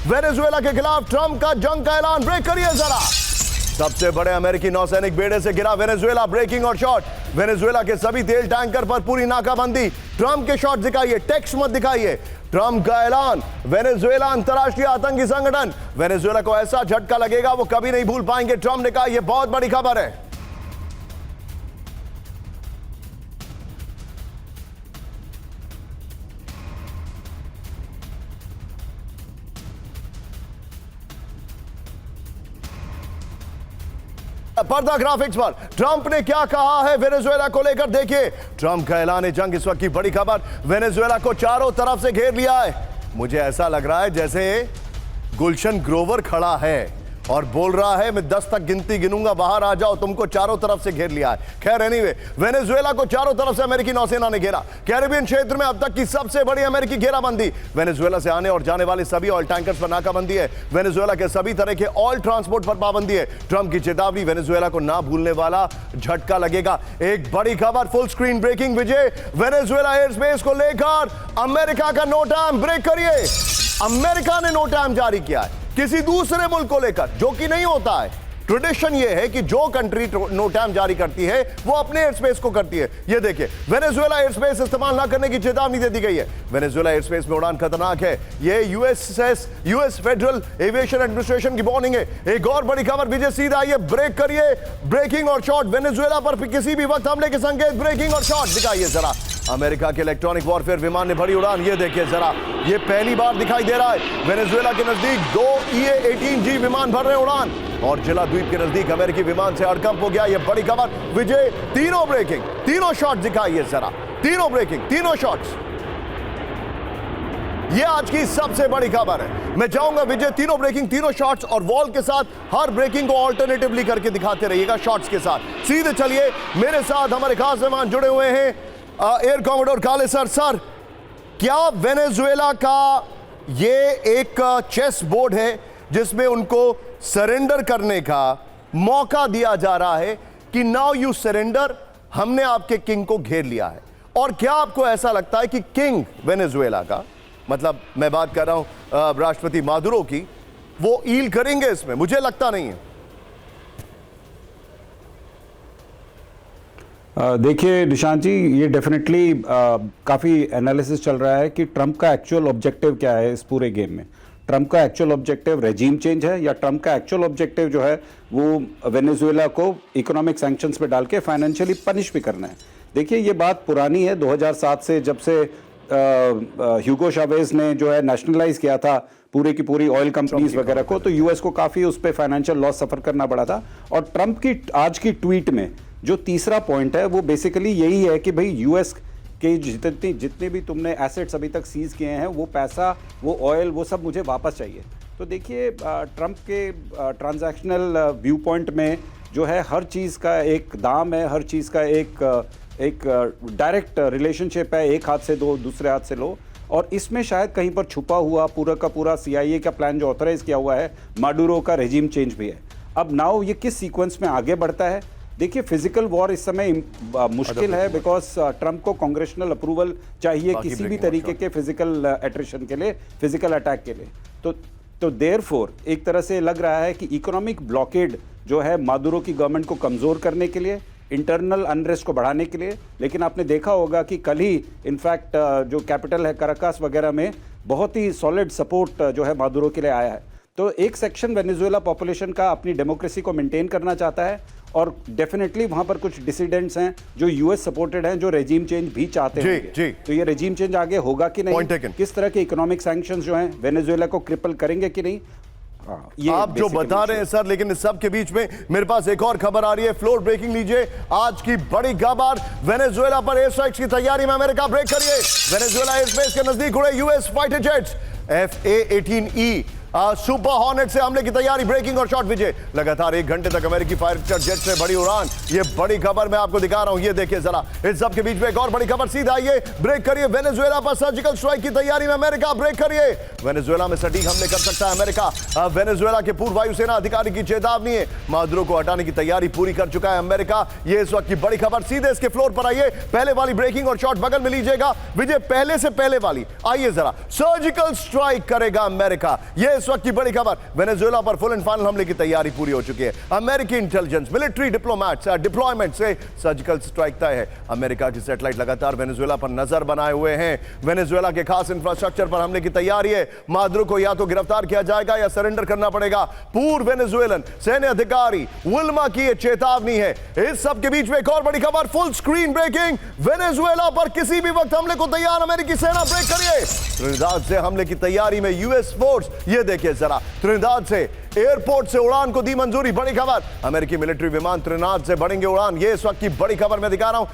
Venezuela के खिलाफ Trump का जंग का ऐलान। ब्रेक करिए जरा। सबसे बड़े अमेरिकी नौसैनिक बेड़े से गिरा वेनेजुएला। ब्रेकिंग और शॉट। वेनेजुएला के सभी तेल टैंकर पर पूरी नाकाबंदी। ट्रंप के शॉट दिखाइए, टेक्स्ट मत दिखाइए। ट्रंप का ऐलान, वेनेजुएला अंतरराष्ट्रीय आतंकी संगठन। वेनेजुएला को ऐसा झटका लगेगा वो कभी नहीं भूल पाएंगे, ट्रंप ने कहा। यह बहुत बड़ी खबर है। पर्दा ग्राफिक्स पर ट्रंप ने क्या कहा है वेनेजुएला को लेकर, देखिए। ट्रंप का ऐलान जंग इस वक्त की बड़ी खबर। वेनेजुएला को चारों तरफ से घेर लिया है। मुझे ऐसा लग रहा है जैसे गुलशन ग्रोवर खड़ा है और बोल रहा है मैं 10 तक गिनती गिनूंगा, बाहर आ जाओ, तुमको चारों तरफ से घेर लिया है। खैर एनीवे, वेनेजुएला को चारों तरफ से अमेरिकी नौसेना ने घेरा। कैरिबियन क्षेत्र में अब तक की सबसे बड़ी अमेरिकी घेराबंदी। वेनेजुएला से आने और जाने वाले सभी ऑयल टैंकर्स पर नाकाबंदी है। वेनेजुएला के सभी तरह के ऑयल ट्रांसपोर्ट पर पाबंदी है। ट्रंप की चेतावनी, वेनेजुएला को ना भूलने वाला झटका लगेगा। एक बड़ी खबर, फुल स्क्रीन ब्रेकिंग विजय। वेनेजुएला एयर स्पेस को लेकर अमेरिका का नो टाइम। ब्रेक करिए। अमेरिका ने नो टाइम जारी किया है किसी दूसरे मुल्क को लेकर, जो कि नहीं होता है। ट्रेडिशन यह है कि जो कंट्री नो टाइम जारी करती है वो अपने एयर स्पेस को करती है। ये देखिए, वेनेजुएला एयर स्पेस इस्तेमाल ना करने की चेतावनी दे दी गई है। वेनेजुएला एयर स्पेस में उड़ान खतरनाक है। ये यूएस फेडरल एविएशन एडमिनिस्ट्रेशन की वार्निंग है। एक और बड़ी खबर विजय, सीधा आइए, ब्रेक करिए। ब्रेकिंग और शॉट, वेनेजुएला पर किसी भी वक्त हमले के संकेत। ब्रेकिंग और शॉट दिखाइए जरा। अमेरिका के इलेक्ट्रॉनिक वॉरफेयर विमान ने भरी उड़ान। ये देखिए जरा, ये पहली बार दिखाई दे रहा है। वेनेजुएला के नजदीक 2 EA-18G विमान भर रहे उड़ान और जिला द्वीप के नजदीक अमेरिकी विमान से हड़कंप हो गया। ये बड़ी खबर विजय। तीनों ब्रेकिंग, तीनों शॉट दिखाइए जरा। तीनों ब्रेकिंग, तीनों शॉट्स। ये आज की सबसे बड़ी खबर है। मैं चाहूंगा विजय, तीनों ब्रेकिंग, तीनों शॉट्स और वॉल के साथ हर ब्रेकिंग को ऑल्टरनेटिवली करके दिखाते रहिएगा शॉट्स के साथ। सीधे चलिए, मेरे साथ हमारे खास मेहमान जुड़े हुए हैं, एयर कॉमोडोर काले सर। सर, क्या वेनेजुएला का ये एक चेस बोर्ड है जिसमें उनको सरेंडर करने का मौका दिया जा रहा है कि नाउ यू सरेंडर, हमने आपके किंग को घेर लिया है? और क्या आपको ऐसा लगता है कि किंग वेनेजुएला का, मतलब मैं बात कर रहा हूं राष्ट्रपति मादुरो की, वो ईल करेंगे इसमें? मुझे लगता नहीं है। देखिए निशांत जी, ये डेफिनेटली काफ़ी एनालिसिस चल रहा है कि ट्रंप का एक्चुअल ऑब्जेक्टिव क्या है इस पूरे गेम में। ट्रंप का एक्चुअल ऑब्जेक्टिव रेजीम चेंज है या ट्रंप का एक्चुअल ऑब्जेक्टिव जो है वो वेनेजुएला को इकोनॉमिक सैंक्शंस पे डाल के फाइनेंशियली पनिश भी करना है। देखिए ये बात पुरानी है, 2007 से जब से ह्यूगो चावेज ने जो है नेशनलाइज किया था पूरी की पूरी ऑयल कंपनीज वगैरह को, तो यूएस को काफ़ी उस पर फाइनेंशियल लॉस सफ़र करना पड़ा था। और ट्रंप की आज की ट्वीट में जो तीसरा पॉइंट है वो बेसिकली यही है कि भाई यूएस के जितने भी तुमने एसेट्स अभी तक सीज किए हैं, वो पैसा, वो ऑयल, वो सब मुझे वापस चाहिए। तो देखिए ट्रंप के ट्रांजैक्शनल व्यू पॉइंट में जो है हर चीज़ का एक दाम है, हर चीज़ का एक डायरेक्ट रिलेशनशिप है, एक हाथ से दो दूसरे हाथ से लो। और इसमें शायद कहीं पर छुपा हुआ पूरा का पूरा CIA का प्लान जो ऑथराइज किया हुआ है, माडुरो का रेजिम चेंज भी है। अब नाउ ये किस सीक्वेंस में आगे बढ़ता है? देखिए फिजिकल वॉर इस समय मुश्किल है, बिकॉज ट्रंप को कांग्रेशनल अप्रूवल चाहिए किसी भी तरीके के फिजिकल एट्रिशन के लिए, फिजिकल अटैक के लिए। तो देयरफॉर एक तरह से लग रहा है कि इकोनॉमिक ब्लॉकेड जो है मादुरो की गवर्नमेंट को कमज़ोर करने के लिए, इंटरनल अनरेस्ट को बढ़ाने के लिए। लेकिन आपने देखा होगा कि कल ही इनफैक्ट जो कैपिटल है कराकास वगैरह में बहुत ही सॉलिड सपोर्ट जो है मादुरो के लिए आया है। तो एक सेक्शन वेनेजुएला पॉपुलेशन का अपनी डेमोक्रेसी को मेंटेन करना चाहता है और डेफिनेटली वहां पर कुछ डिसिडेंट्स हैं जो यूएस सपोर्टेड हैं, जो रेजिम चेंज भी चाहते हैं। तो ये रेजिम चेंज आगे होगा कि नहीं, किस तरह के इकोनॉमिक सैंक्शंस जो हैं वेनेजुएला को क्रिपल करेंगे कि नहीं, ये आप जो बता रहे हैं सर। लेकिन इस सब के बीच में मेरे पास एक और खबर आ रही है, फ्लोर ब्रेकिंग लीजिए। आज की बड़ी खबर, वेनेजुएला पर एयर स्ट्राइक्स की तैयारी में अमेरिका। ब्रेक करिए। वेनेजुएला एयर स्पेस के नजदीक उड़े US fighter jets FA-18E super hornet से हमले की तैयारी। ब्रेकिंग और शॉट विजय। लगातार 1 घंटे तक अमेरिकी फाइटर जेट से बड़ी उड़ान। ये बड़ी खबर मैं आपको दिखा रहा हूं, ये देखिए जरा। इस सब के बीच में एक और बड़ी खबर, सीधा आइए, ब्रेक करिए। वेनेजुएला पर सर्जिकल स्ट्राइक की तैयारी में अमेरिका। ब्रेक करिए। वेनेजुएला में सटीक हमले कर सकता है अमेरिका। वेनेजुएला के पूर्व वायुसेना अधिकारी की चेतावनी है। मादुरो को हटाने की तैयारी पूरी कर चुका है अमेरिका। ये इस वक्त की बड़ी खबर। सीधे इसके फ्लोर पर आइए। पहले वाली ब्रेकिंग और शॉट बगल में लीजिएगा विजय, पहले से पहले वाली आइए जरा। सर्जिकल स्ट्राइक करेगा अमेरिका, ये इस वक्त की बड़ी खबर, वेनेजुएला पर फुल एंड फाइनल हमले की तैयारी पूरी हो चुकी है। अमेरिकी इंटेलिजेंस, मिलिट्री डिप्लॉयमेंट से सर्जिकल स्ट्राइक तय है। अमेरिका की सैटेलाइट लगातार वेनेजुएला पर नजर बनाए हुए हैं। वेनेजुएला के खास इंफ्रास्ट्रक्चर पर हमले की तैयारी है। मादुरो को या तो गिरफ्तार किया जाएगा या सरेंडर करना पड़ेगा। पूर्व वेनेजुएलन सैन्य अधिकारी विल्मा की यह चेतावनी है। इस सब के बीच में एक और बड़ी खबर, फुल स्क्रीन ब्रेकिंग, वेनेजुएला पर किसी भी वक्त हमले को तैयार अमेरिकी सेना। ब्रेक करिए। त्रिनिदाद से हमले की तैयारी में यूएस फोर्स, ये देखिए जरा, त्रिनिदाद से एयरपोर्ट से उड़ान को दी मंजूरी। बड़ी खबर, अमेरिकी मिलिट्री विमान त्रिनिदाद से बढ़ेंगे उड़ान। ये इस वक्त की बड़ी खबर मैं दिखा रहा हूं।